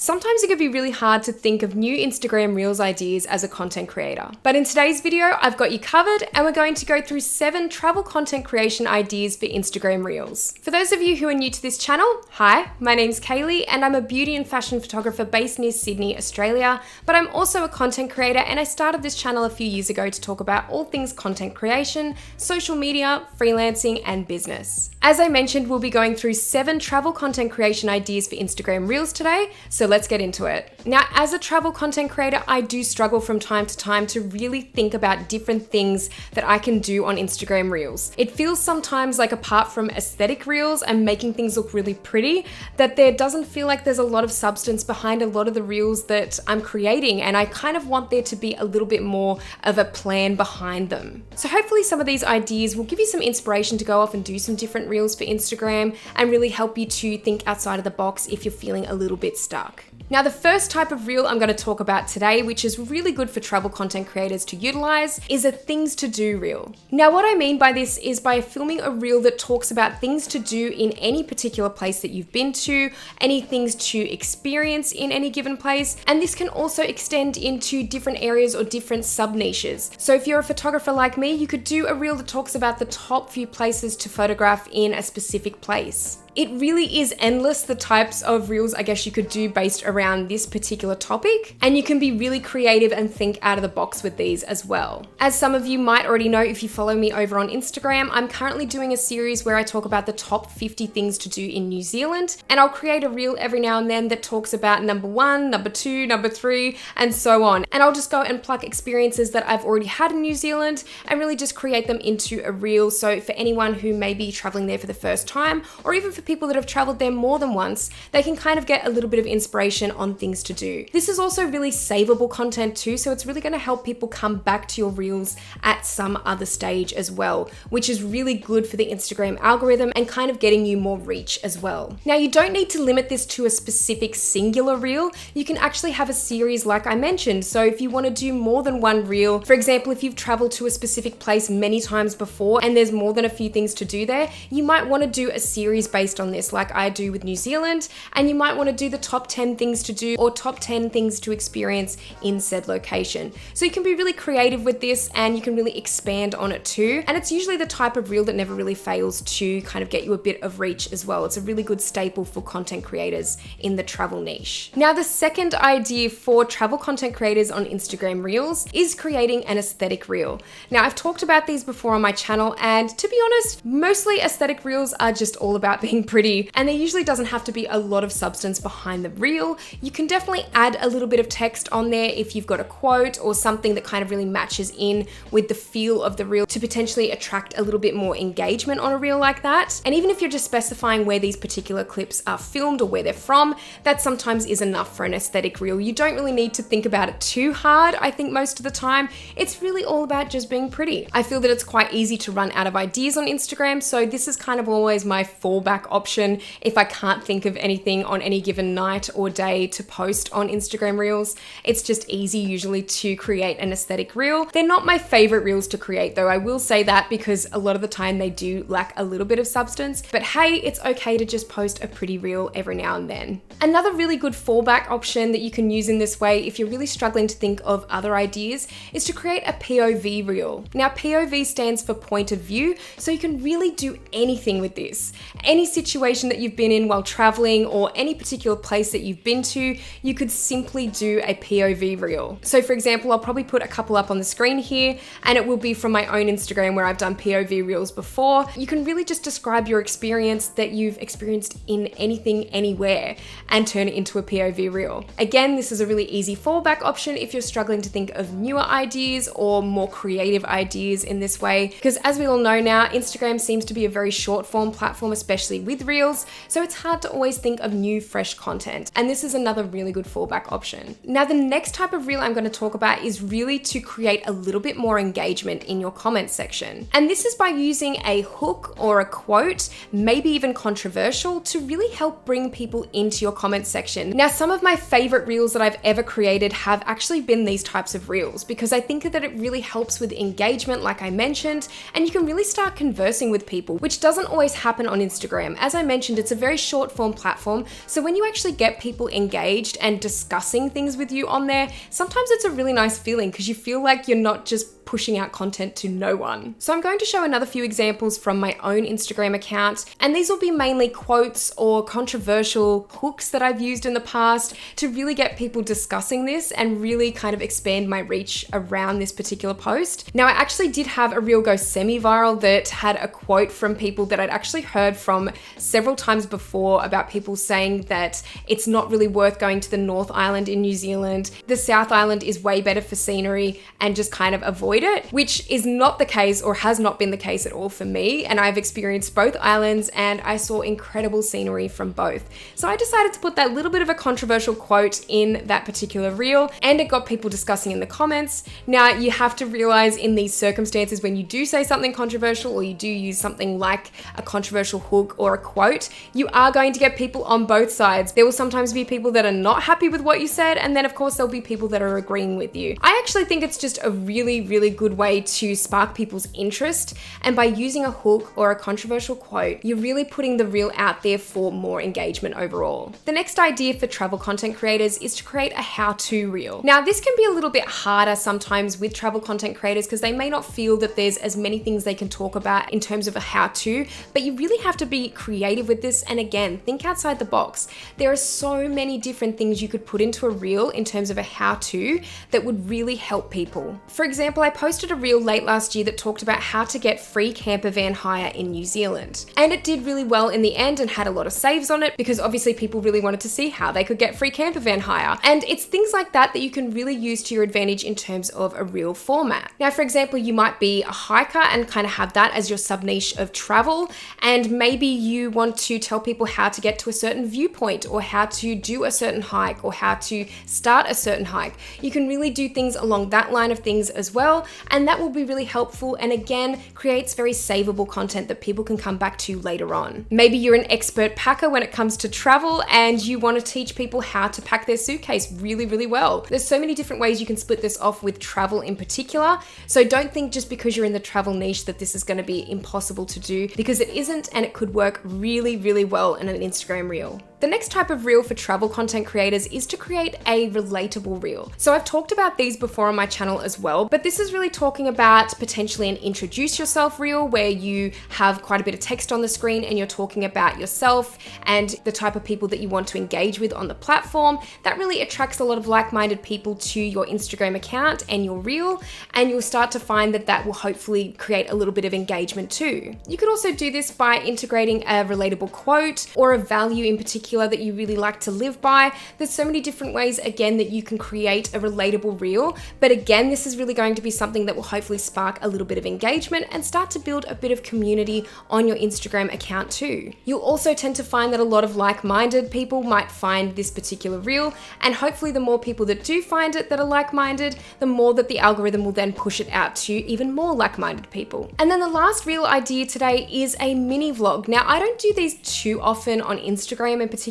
Sometimes it can be really hard to think of new Instagram Reels ideas as a content creator. But in today's video, I've got you covered and we're going to go through 7 travel content creation ideas for Instagram Reels. For those of you who are new to this channel, hi, my name's Kaylee and I'm a beauty and fashion photographer based near Sydney, Australia, but I'm also a content creator and I started this channel a few years ago to talk about all things content creation, social media, freelancing, and business. As I mentioned, we'll be going through 7 travel content creation ideas for Instagram Reels today, so let's get into it. Now, as a travel content creator, I do struggle from time to time to really think about different things that I can do on Instagram Reels. It feels sometimes like apart from aesthetic reels and making things look really pretty, that there doesn't feel like there's a lot of substance behind a lot of the reels that I'm creating, and I kind of want there to be a little bit more of a plan behind them. So hopefully some of these ideas will give you some inspiration to go off and do some different reels for Instagram and really help you to think outside of the box if you're feeling a little bit stuck. Now, the first type of reel I'm going to talk about today, which is really good for travel content creators to utilize, is a things to do reel. Now, what I mean by this is by filming a reel that talks about things to do in any particular place that you've been to, any things to experience in any given place, and this can also extend into different areas or different sub-niches. So if you're a photographer like me, you could do a reel that talks about the top few places to photograph in a specific place. It really is endless the types of reels I guess you could do based around this particular topic, and you can be really creative and think out of the box with these as well. As some of you might already know if you follow me over on Instagram, I'm currently doing a series where I talk about the top 50 things to do in New Zealand, and I'll create a reel every now and then that talks about number 1, number 2, number 3, and so on. And I'll just go and pluck experiences that I've already had in New Zealand and really just create them into a reel. So for anyone who may be traveling there for the first time, or even for people that have traveled there more than once, they can kind of get a little bit of inspiration on things to do. This is also really savable content too, so it's really going to help people come back to your reels at some other stage as well, which is really good for the Instagram algorithm and kind of getting you more reach as well. Now, you don't need to limit this to a specific singular reel. You can actually have a series like I mentioned. So if you want to do more than one reel, for example, if you've traveled to a specific place many times before and there's more than a few things to do there, you might want to do a series based on this, like I do with New Zealand, and you might want to do the top 10 things to do or top 10 things to experience in said location. So you can be really creative with this and you can really expand on it too. And it's usually the type of reel that never really fails to kind of get you a bit of reach as well. It's a really good staple for content creators in the travel niche. Now, the second idea for travel content creators on Instagram Reels is creating an aesthetic reel. Now, I've talked about these before on my channel, and to be honest, mostly aesthetic reels are just all about being pretty, and there usually doesn't have to be a lot of substance behind the reel. You can definitely add a little bit of text on there if you've got a quote or something that kind of really matches in with the feel of the reel to potentially attract a little bit more engagement on a reel like that. And even if you're just specifying where these particular clips are filmed or where they're from, that sometimes is enough for an aesthetic reel. You don't really need to think about it too hard. I think most of the time it's really all about just being pretty. I feel that it's quite easy to run out of ideas on Instagram, so this is kind of always my fallback option if I can't think of anything on any given night or day to post on Instagram Reels. It's just easy usually to create an aesthetic reel. They're not my favorite reels to create though, I will say that, because a lot of the time they do lack a little bit of substance, but hey, it's okay to just post a pretty reel every now and then. Another really good fallback option that you can use in this way if you're really struggling to think of other ideas is to create a POV reel. Now, POV stands for point of view, so you can really do anything with this. Any situation that you've been in while traveling or any particular place that you've been to, you could simply do a POV reel. So for example, I'll probably put a couple up on the screen here, and it will be from my own Instagram where I've done POV reels before. You can really just describe your experience that you've experienced in anything, anywhere, and turn it into a POV reel. Again, this is a really easy fallback option if you're struggling to think of newer ideas or more creative ideas in this way, because as we all know now, Instagram seems to be a very short form platform, especially with reels, so it's hard to always think of new, fresh content. And this is another really good fallback option. Now, the next type of reel I'm going to talk about is really to create a little bit more engagement in your comments section. And this is by using a hook or a quote, maybe even controversial, to really help bring people into your comments section. Now, some of my favorite reels that I've ever created have actually been these types of reels, because I think that it really helps with engagement, like I mentioned, and you can really start conversing with people, which doesn't always happen on Instagram. Instagram. As I mentioned, it's a very short form platform, so when you actually get people engaged and discussing things with you on there, sometimes it's a really nice feeling because you feel like you're not just pushing out content to no one. So I'm going to show another few examples from my own Instagram account, and these will be mainly quotes or controversial hooks that I've used in the past to really get people discussing this and really kind of expand my reach around this particular post. Now, I actually did have a reel go semi-viral that had a quote from people that I'd actually heard from several times before about people saying that it's not really worth going to the North Island in New Zealand. The South Island is way better for scenery and just kind of avoid it, which is not the case or has not been the case at all for me. And I've experienced both islands and I saw incredible scenery from both. So I decided to put that little bit of a controversial quote in that particular reel, and it got people discussing in the comments. Now, you have to realize in these circumstances, when you do say something controversial or you do use something like a controversial hook or a quote, you are going to get people on both sides. There will sometimes be people that are not happy with what you said, and then of course there'll be people that are agreeing with you. I actually think it's just a really good way to spark people's interest, and by using a hook or a controversial quote, you're really putting the reel out there for more engagement overall. The next idea for travel content creators is to create a how-to reel. Now, this can be a little bit harder sometimes with travel content creators because they may not feel that there's as many things they can talk about in terms of a how-to, but you really have to be creative with this, and again, think outside the box. There are so many different things you could put into a reel in terms of a how-to that would really help people. For example, I posted a reel late last year that talked about how to get free camper van hire in New Zealand. And it did really well in the end and had a lot of saves on it because obviously people really wanted to see how they could get free camper van hire. And it's things like that that you can really use to your advantage in terms of a reel format. Now, for example, you might be a hiker and kind of have that as your sub niche of travel. And maybe you want to tell people how to get to a certain viewpoint or how to do a certain hike or how to start a certain hike. You can really do things along that line of things as well. And that will be really helpful, and again, creates very savable content that people can come back to later on. Maybe you're an expert packer when it comes to travel and you want to teach people how to pack their suitcase really well. There's so many different ways you can split this off with travel in particular. So don't think just because you're in the travel niche that this is going to be impossible to do, because it isn't, and it could work really well in an Instagram reel. The next type of reel for travel content creators is to create a relatable reel. So I've talked about these before on my channel as well, but this is really talking about potentially an introduce yourself reel where you have quite a bit of text on the screen and you're talking about yourself and the type of people that you want to engage with on the platform. That really attracts a lot of like-minded people to your Instagram account and your reel, and you'll start to find that that will hopefully create a little bit of engagement too. You could also do this by integrating a relatable quote or a value in particular that you really like to live by. There's so many different ways, again, that you can create a relatable reel, but again, this is really going to be something that will hopefully spark a little bit of engagement and start to build a bit of community on your Instagram account too. You'll also tend to find that a lot of like-minded people might find this particular reel, and hopefully the more people that do find it that are like-minded, the more that the algorithm will then push it out to even more like-minded people. And then the last reel idea today is a mini vlog. Now, I don't do these too often on Instagram in particular.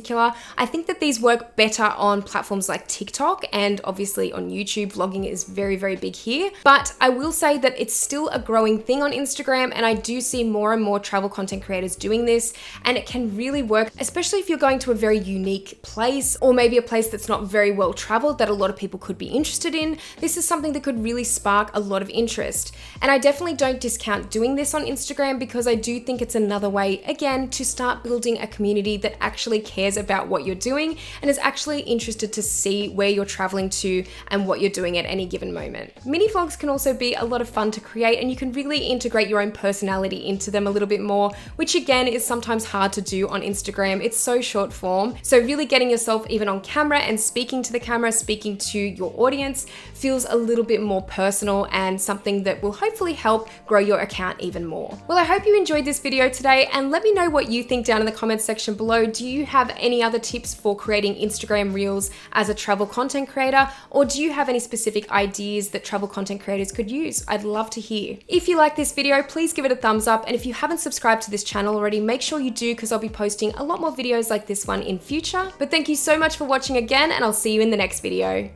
I think that these work better on platforms like TikTok, and obviously on YouTube. Vlogging is very big here, but I will say that it's still a growing thing on Instagram, and I do see more and more travel content creators doing this, and it can really work, especially if you're going to a very unique place or maybe a place that's not very well traveled that a lot of people could be interested in. This is something that could really spark a lot of interest, and I definitely don't discount doing this on Instagram because I do think it's another way, again, to start building a community that actually cares about what you're doing and is actually interested to see where you're traveling to and what you're doing at any given moment. Mini vlogs can also be a lot of fun to create, and you can really integrate your own personality into them a little bit more, which again is sometimes hard to do on Instagram. It's so short form. So really getting yourself even on camera and speaking to the camera, speaking to your audience feels a little bit more personal and something that will hopefully help grow your account even more. Well, I hope you enjoyed this video today, and let me know what you think down in the comments section below. Do you have any other tips for creating Instagram reels as a travel content creator, or do you have any specific ideas that travel content creators could use? I'd love to hear. If you like this video, please give it a thumbs up, and if you haven't subscribed to this channel already, make sure you do, because I'll be posting a lot more videos like this one in future. But thank you so much for watching again, and I'll see you in the next video.